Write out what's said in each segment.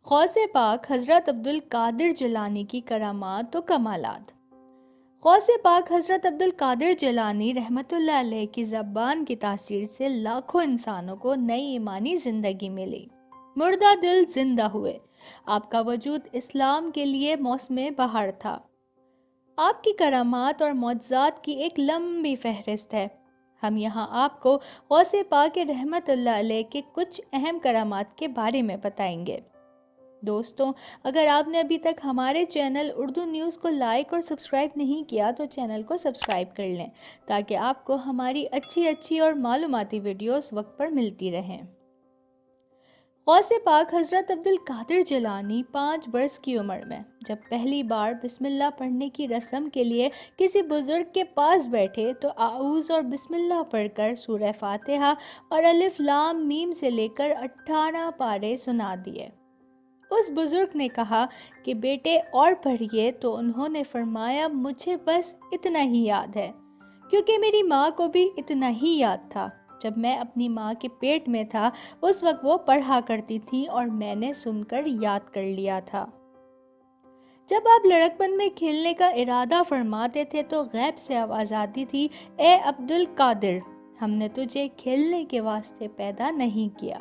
غوث پاک حضرت عبدالقادر جیلانی کی کرامات و کمالات۔ غوث پاک حضرت عبدالقادر جیلانی رحمۃ اللہ علیہ کی زبان کی تاثیر سے لاکھوں انسانوں کو نئی ایمانی زندگی ملی، مردہ دل زندہ ہوئے۔ آپ کا وجود اسلام کے لیے موسم بہار تھا۔ آپ کی کرامات اور معجزات کی ایک لمبی فہرست ہے۔ ہم یہاں آپ کو غوث پاک رحمت اللہ علیہ کے کچھ اہم کرامات کے بارے میں بتائیں گے۔ دوستوں، اگر آپ نے ابھی تک ہمارے چینل اردو نیوز کو لائک اور سبسکرائب نہیں کیا تو چینل کو سبسکرائب کر لیں تاکہ آپ کو ہماری اچھی اور معلوماتی ویڈیوز وقت پر ملتی رہیں۔ غوث پاک حضرت عبدالقادر جیلانی 5 برس کی عمر میں جب پہلی بار بسم اللہ پڑھنے کی رسم کے لیے کسی بزرگ کے پاس بیٹھے تو اعوذ اور بسم اللہ پڑھ کر سورہ فاتحہ اور الف لام میم سے لے کر 18 پارے سنا دیے۔ اس بزرگ نے کہا کہ بیٹے اور پڑھیے، تو انہوں نے فرمایا مجھے بس اتنا ہی یاد ہے، کیونکہ میری ماں کو بھی اتنا ہی یاد تھا۔ جب میں اپنی ماں کے پیٹ میں تھا اس وقت وہ پڑھا کرتی تھی اور میں نے سن کر یاد کر لیا تھا۔ جب آپ لڑکپن میں کھیلنے کا ارادہ فرماتے تھے تو غیب سے آواز آتی تھی، اے عبدالقادر، ہم نے تجھے کھیلنے کے واسطے پیدا نہیں کیا۔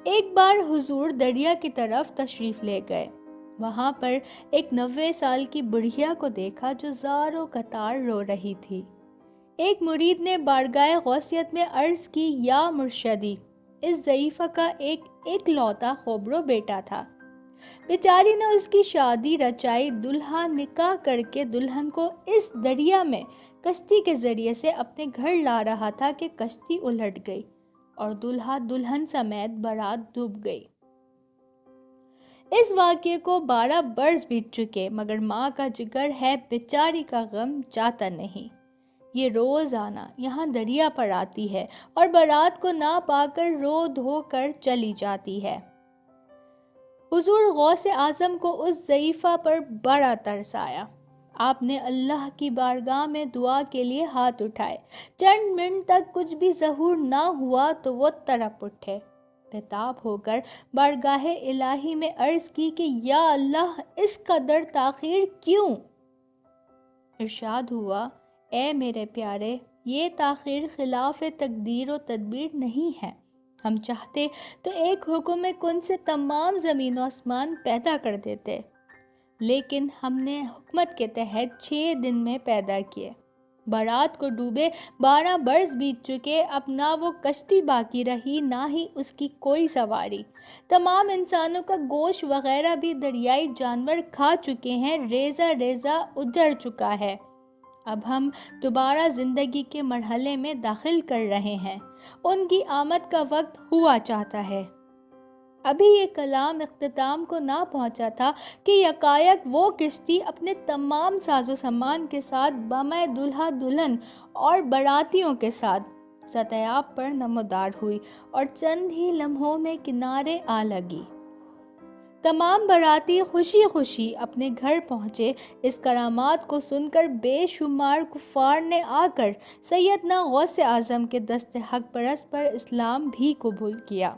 ایک بار حضور دریا کی طرف تشریف لے گئے۔ وہاں پر ایک 90 سال کی بڑھیا کو دیکھا جو زار و قطار رو رہی تھی۔ ایک مرید نے بارگاہ غوثیت میں عرض کی، یا مرشدی، اس ضعیفہ کا ایک لوتا خوبرو بیٹا تھا۔ بیچاری نے اس کی شادی رچائی، دلہا نکاح کر کے دلہن کو اس دریا میں کشتی کے ذریعے سے اپنے گھر لا رہا تھا کہ کشتی الٹ گئی اور دلہا دلہن سمیت بارات ڈوب گئی۔ اس واقعے کو 12 برس بیت چکے، مگر ماں کا جگر ہے، بیچاری کا غم جاتا نہیں۔ یہ روزانہ یہاں دریا پر آتی ہے اور بارات کو نہ پا کر رو دھو کر چلی جاتی ہے۔ حضور غوث اعظم کو اس ضعیفہ پر بڑا ترس آیا۔ آپ نے اللہ کی بارگاہ میں دعا کے لیے ہاتھ اٹھائے۔ چند منٹ تک کچھ بھی ظہور نہ ہوا تو وہ تڑپ اٹھے۔ بےتاب ہو کر بارگاہ الہی میں عرض کی کہ یا اللہ، اس قدر تاخیر کیوں؟ ارشاد ہوا، اے میرے پیارے، یہ تاخیر خلاف تقدیر و تدبیر نہیں ہے۔ ہم چاہتے تو ایک حکم کن سے تمام زمین و آسمان پیدا کر دیتے، لیکن ہم نے حکمت کے تحت 6 دن میں پیدا کیے۔ بارات کو ڈوبے 12 برس بیت چکے، اب نہ وہ کشتی باقی رہی نہ ہی اس کی کوئی سواری۔ تمام انسانوں کا گوشت وغیرہ بھی دریائی جانور کھا چکے ہیں، ریزہ ریزہ اجڑ چکا ہے۔ اب ہم دوبارہ زندگی کے مرحلے میں داخل کر رہے ہیں، ان کی آمد کا وقت ہوا چاہتا ہے۔ ابھی یہ کلام اختتام کو نہ پہنچا تھا کہ یکایک وہ کشتی اپنے تمام ساز و سامان کے ساتھ بمِ دلہا دلہن اور باراتیوں کے ساتھ سطح آب پر نمودار ہوئی اور چند ہی لمحوں میں کنارے آ لگی۔ تمام باراتی خوشی خوشی اپنے گھر پہنچے۔ اس کرامات کو سن کر بے شمار کفار نے آ کر سیدنا غوث اعظم کے دست حق پرست پر اسلام بھی قبول کیا۔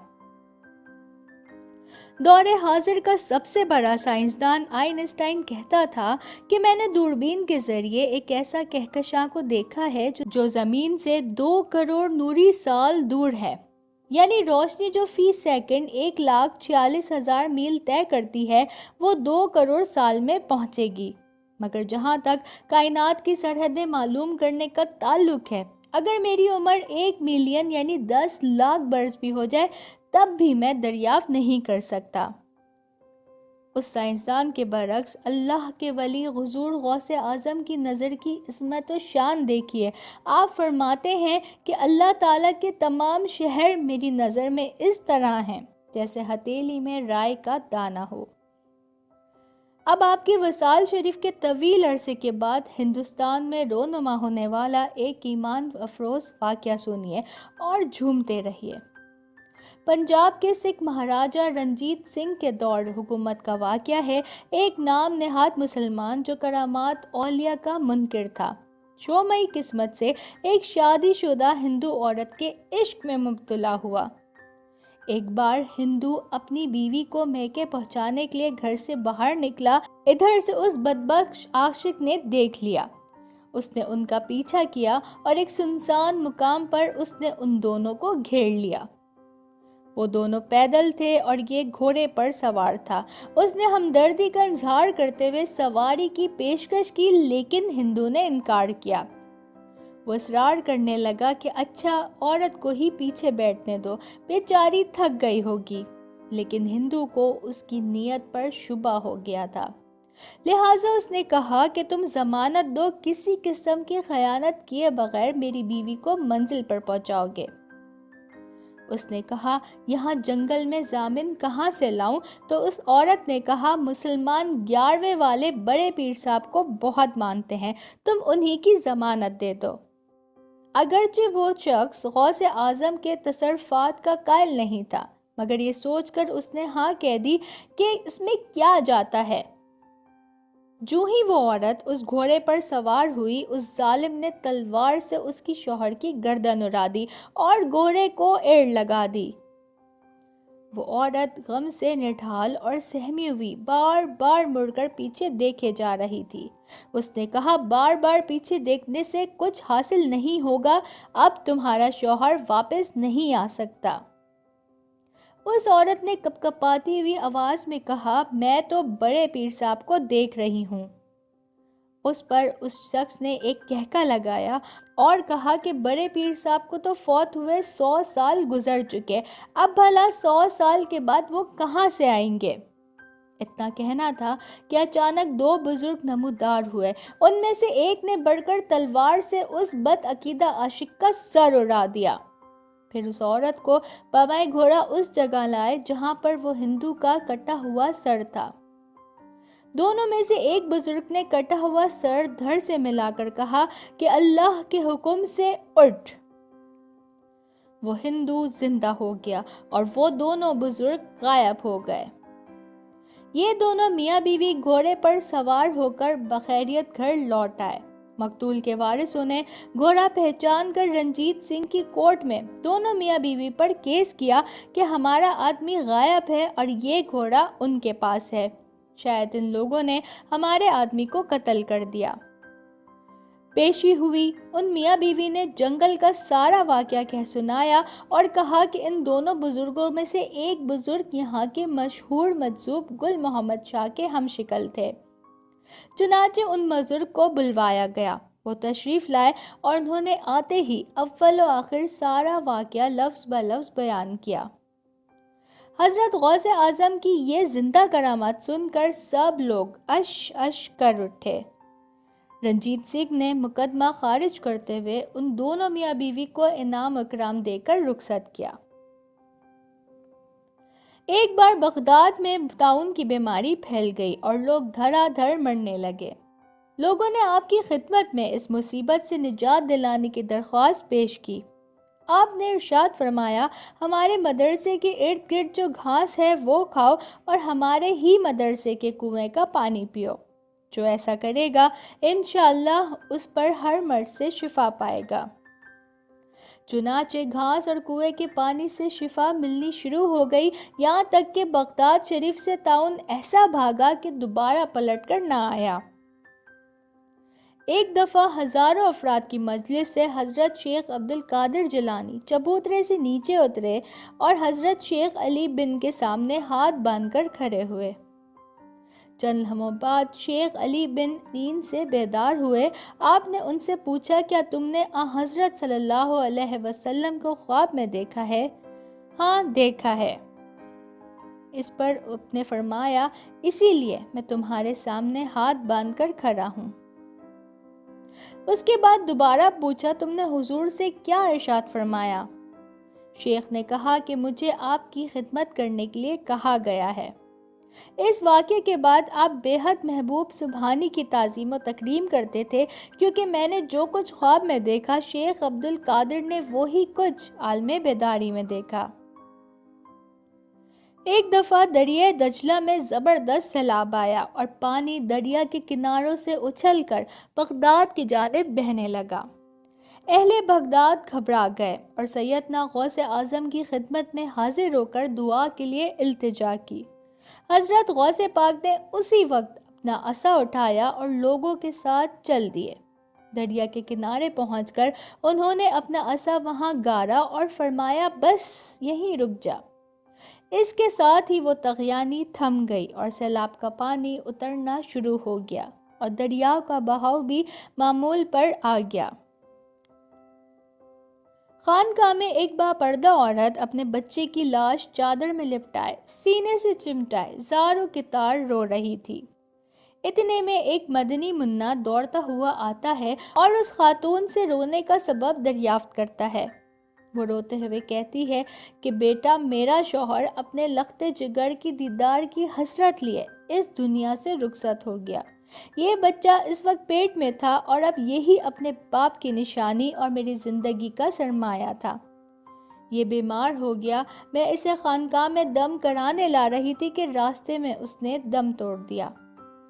دور حاضر کا سب سے بڑا سائنسدان آئنسٹائن کہتا تھا کہ میں نے دوربین کے ذریعے ایک ایسا کہکشاں کو دیکھا ہے جو زمین سے 2 کروڑ نوری سال دور ہے، یعنی روشنی جو فی سیکنڈ 1,46,000 میل طے کرتی ہے وہ 2 کروڑ سال میں پہنچے گی۔ مگر جہاں تک کائنات کی سرحدیں معلوم کرنے کا تعلق ہے، اگر میری عمر 1 ملین یعنی 10 لاکھ برس بھی ہو جائے تب بھی میں دریافت نہیں کر سکتا۔ اس سائنسدان کے برعکس اللہ کے ولی حضور غوث اعظم کی نظر کی عظمت و شان دیکھیے۔ آپ فرماتے ہیں کہ اللہ تعالیٰ کے تمام شہر میری نظر میں اس طرح ہیں جیسے ہتھیلی میں رائے کا دانہ ہو۔ اب آپ کی وصال شریف کے طویل عرصے کے بعد ہندوستان میں رونما ہونے والا ایک ایمان افروز واقعہ سنیے اور جھومتے رہیے۔ پنجاب کے سکھ مہاراجہ رنجیت سنگھ کے دور حکومت کا واقعہ ہے۔ ایک نام نہاد مسلمان جو کرامات اولیاء کا منکر تھا، شومئی قسمت سے ایک شادی شدہ ہندو عورت کے عشق میں مبتلا ہوا۔ ایک بار ہندو اپنی بیوی کو میکے پہنچانے کے لیے گھر سے باہر نکلا، ادھر سے اس بدبخت عاشق نے دیکھ لیا۔ اس نے ان کا پیچھا کیا اور ایک سنسان مقام پر اس نے ان دونوں کو گھیر لیا۔ وہ دونوں پیدل تھے اور یہ گھوڑے پر سوار تھا۔ اس نے ہمدردی کا اظہار کرتے ہوئے سواری کی پیشکش کی، لیکن ہندو نے انکار کیا۔ وہ اصرار کرنے لگا کہ اچھا، عورت کو ہی پیچھے بیٹھنے دو، بیچاری تھک گئی ہوگی، لیکن ہندو کو اس کی نیت پر شبہ ہو گیا تھا، لہٰذا اس نے کہا کہ تم ضمانت دو، کسی قسم کی خیانت کیے بغیر میری بیوی کو منزل پر پہنچاؤ گے۔ اس نے کہا، یہاں جنگل میں ضامن کہاں سے لاؤں؟ تو اس عورت نے کہا، مسلمان 11ویں والے بڑے پیر صاحب کو بہت مانتے ہیں، تم انہی کی ضمانت دے دو۔ اگرچہ وہ شخص غوث اعظم کے تصرفات کا قائل نہیں تھا، مگر یہ سوچ کر اس نے ہاں کہہ دی کہ اس میں کیا جاتا ہے۔ جو ہی وہ عورت اس گھوڑے پر سوار ہوئی، اس ظالم نے تلوار سے اس کی شوہر کی گردن اڑا دی اور گھوڑے کو ایڑ لگا دی۔ وہ عورت غم سے نڈھال اور سہمی ہوئی بار بار مڑ کر پیچھے دیکھے جا رہی تھی۔ اس نے کہا، بار بار پیچھے دیکھنے سے کچھ حاصل نہیں ہوگا، اب تمہارا شوہر واپس نہیں آ سکتا۔ اس عورت نے کپکپاتی ہوئی آواز میں کہا، میں تو بڑے پیر صاحب کو دیکھ رہی ہوں۔ اس پر اس شخص نے ایک کہکا لگایا اور کہا کہ بڑے پیر صاحب کو تو فوت ہوئے 100 سال گزر چکے، اب بھلا 100 سال کے بعد وہ کہاں سے آئیں گے؟ اتنا کہنا تھا کہ اچانک 2 بزرگ نمودار ہوئے، ان میں سے ایک نے بڑھ کر تلوار سے اس بد عقیدہ عاشق کا سر اڑا دیا۔ پھر اس عورت کو بامائے گھوڑا اس جگہ لائے جہاں پر وہ ہندو کا کٹا ہوا سر تھا۔ دونوں میں سے ایک بزرگ نے کٹا ہوا سر دھڑ سے ملا کر کہا کہ اللہ کے حکم سے اٹھ۔ وہ ہندو زندہ ہو گیا اور وہ دونوں بزرگ غائب ہو گئے۔ یہ دونوں میاں بیوی گھوڑے پر سوار ہو کر بخیریت گھر لوٹ آئے۔ مقتول کے وارثوں نے گھوڑا پہچان کر رنجیت سنگھ کی کورٹ میں دونوں میاں بیوی پر کیس کیا کہ ہمارا آدمی غائب ہے اور یہ گھوڑا ان کے پاس ہے، شاید ان لوگوں نے ہمارے آدمی کو قتل کر دیا۔ پیشی ہوئی، ان میاں بیوی نے جنگل کا سارا واقعہ کہہ سنایا اور کہا کہ ان دونوں بزرگوں میں سے ایک بزرگ یہاں کے مشہور مجذوب گل محمد شاہ کے ہم شکل تھے۔ چنانچہ ان بزرگ کو بلوایا گیا، وہ تشریف لائے اور انہوں نے آتے ہی اول و آخر سارا واقعہ لفظ بہ لفظ بیان کیا۔ حضرت غوث اعظم کی یہ زندہ کرامات سن کر سب لوگ اش اش کر اٹھے۔ رنجیت سنگھ نے مقدمہ خارج کرتے ہوئے ان دونوں میاں بیوی کو انعام اکرام دے کر رخصت کیا۔ ایک بار بغداد میں طاعون کی بیماری پھیل گئی اور لوگ دھڑا دھڑ مرنے لگے۔ لوگوں نے آپ کی خدمت میں اس مصیبت سے نجات دلانے کی درخواست پیش کی۔ آپ نے ارشاد فرمایا، ہمارے مدرسے کے ارد گرد جو گھاس ہے وہ کھاؤ اور ہمارے ہی مدرسے کے کنویں کا پانی پیو۔ جو ایسا کرے گا انشاءاللہ اس پر ہر مرض سے شفا پائے گا۔ چنانچہ گھاس اور کنویں کے پانی سے شفا ملنی شروع ہو گئی، یہاں تک کہ بغداد شریف سے طاعون ایسا بھاگا کہ دوبارہ پلٹ کر نہ آیا۔ ایک دفعہ ہزاروں افراد کی مجلس سے حضرت شیخ عبد القادر جیلانی چبوترے سے نیچے اترے اور حضرت شیخ علی بن کے سامنے ہاتھ باندھ کر کھڑے ہوئے۔ چند لمحوں بعد شیخ علی بن نیند سے بیدار ہوئے۔ آپ نے ان سے پوچھا، کیا تم نے حضرت صلی اللہ علیہ وسلم کو خواب میں دیکھا ہے؟ ہاں دیکھا ہے۔ اس پر آپ نے فرمایا، اسی لیے میں تمہارے سامنے ہاتھ باندھ کر کھڑا ہوں۔ اس کے بعد دوبارہ پوچھا، تم نے حضور سے کیا ارشاد فرمایا؟ شیخ نے کہا کہ مجھے آپ کی خدمت کرنے کے لیے کہا گیا ہے۔ اس واقعے کے بعد آپ بے حد محبوب سبحانی کی تعظیم و تکریم کرتے تھے، کیونکہ میں نے جو کچھ خواب میں دیکھا شیخ عبد القادر نے وہی کچھ عالم بیداری میں دیکھا۔ ایک دفعہ دریائے دجلہ میں زبردست سیلاب آیا اور پانی دریا کے کناروں سے اچھل کر بغداد کی جانب بہنے لگا۔ اہل بغداد گھبرا گئے اور سیدنا غوث اعظم کی خدمت میں حاضر ہو کر دعا کے لیے التجا کی۔ حضرت غوث پاک نے اسی وقت اپنا عصا اٹھایا اور لوگوں کے ساتھ چل دیے۔ دریا کے کنارے پہنچ کر انہوں نے اپنا عصا وہاں گارا اور فرمایا بس یہیں رک جا۔ اس کے ساتھ ہی وہ طغیانی تھم گئی اور سیلاب کا پانی اترنا شروع ہو گیا اور دریا کا بہاؤ بھی معمول پر آ گیا۔ خانقاہ میں ایک باپردہ عورت اپنے بچے کی لاش چادر میں لپٹائے سینے سے چمٹائے زار و کتار رو رہی تھی۔ اتنے میں ایک مدنی منا دوڑتا ہوا آتا ہے اور اس خاتون سے رونے کا سبب دریافت کرتا ہے۔ وہ روتے ہوئے کہتی ہے کہ بیٹا، میرا شوہر اپنے لخت جگر کی دیدار کی حسرت لیے اس دنیا سے رخصت ہو گیا۔ یہ بچہ اس وقت پیٹ میں تھا اور اب یہی اپنے باپ کی نشانی اور میری زندگی کا سرمایہ تھا۔ یہ بیمار ہو گیا، میں اسے خانقاہ میں دم کرانے لا رہی تھی کہ راستے میں اس نے دم توڑ دیا۔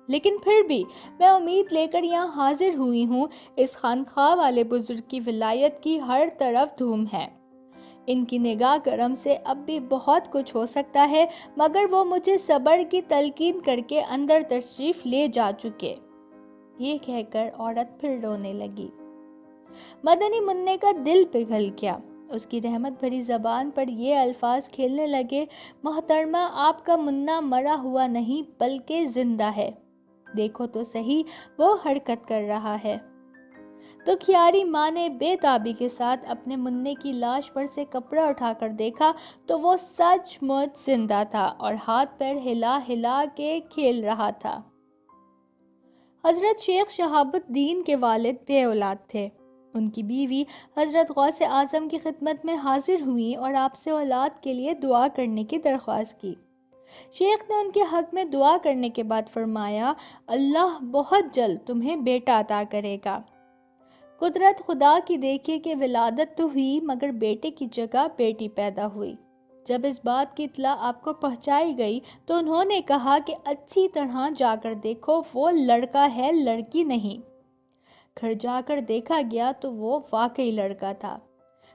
لیکن پھر بھی میں امید لے کر یہاں حاضر ہوئی ہوں۔ اس خانقاہ والے بزرگ کی ولایت کی ہر طرف دھوم ہے۔ ان کی نگاہ کرم سے اب بھی بہت کچھ ہو سکتا ہے، مگر وہ مجھے صبر کی تلقین کر کے اندر تشریف لے جا چکے۔ یہ کہہ کر عورت پھر رونے لگی۔ مدنی منع کا دل پگھل گیا۔ اس کی رحمت بھری زبان پر یہ الفاظ کھیلنے لگے، محترمہ، آپ کا منا مرا ہوا نہیں بلکہ زندہ ہے، دیکھو تو صحیح وہ حرکت کر رہا ہے۔ تو کھیاری ماں نے بے تابی کے ساتھ اپنے منع کی لاش پر سے کپڑا اٹھا کر دیکھا تو وہ سچ مچ زندہ تھا اور ہاتھ پیر ہلا ہلا کے کھیل رہا تھا۔ حضرت شیخ شہاب الدین کے والد بے اولاد تھے۔ ان کی بیوی حضرت غوث اعظم کی خدمت میں حاضر ہوئیں اور آپ سے اولاد کے لیے دعا کرنے کی درخواست کی۔ شیخ نے ان کے حق میں دعا کرنے کے بعد فرمایا، اللہ بہت جلد تمہیں بیٹا عطا کرے گا۔ قدرت خدا کی دیکھیے کہ ولادت تو ہوئی مگر بیٹے کی جگہ بیٹی پیدا ہوئی۔ جب اس بات کی اطلاع آپ کو پہنچائی گئی تو انہوں نے کہا کہ اچھی طرح جا کر دیکھو، وہ لڑکا ہے، لڑکی نہیں۔ گھر جا کر دیکھا گیا تو وہ واقعی لڑکا تھا۔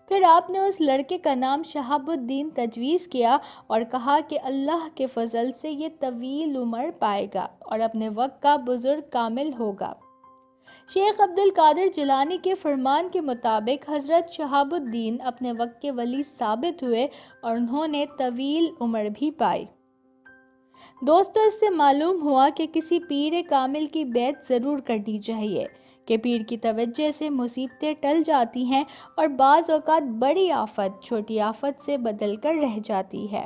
پھر آپ نے اس لڑکے کا نام شہاب الدین تجویز کیا اور کہا کہ اللہ کے فضل سے یہ طویل عمر پائے گا اور اپنے وقت کا بزرگ کامل ہوگا۔ شیخ عبد القادر جیلانی کے فرمان کے مطابق حضرت شہاب الدین اپنے وقت کے ولی ثابت ہوئے اور انہوں نے طویل عمر بھی پائی۔ دوستو، اس سے معلوم ہوا کہ کسی پیر کامل کی بیعت ضرور کرنی چاہیے کہ پیر کی توجہ سے مصیبتیں ٹل جاتی ہیں اور بعض اوقات بڑی آفت چھوٹی آفت سے بدل کر رہ جاتی ہے۔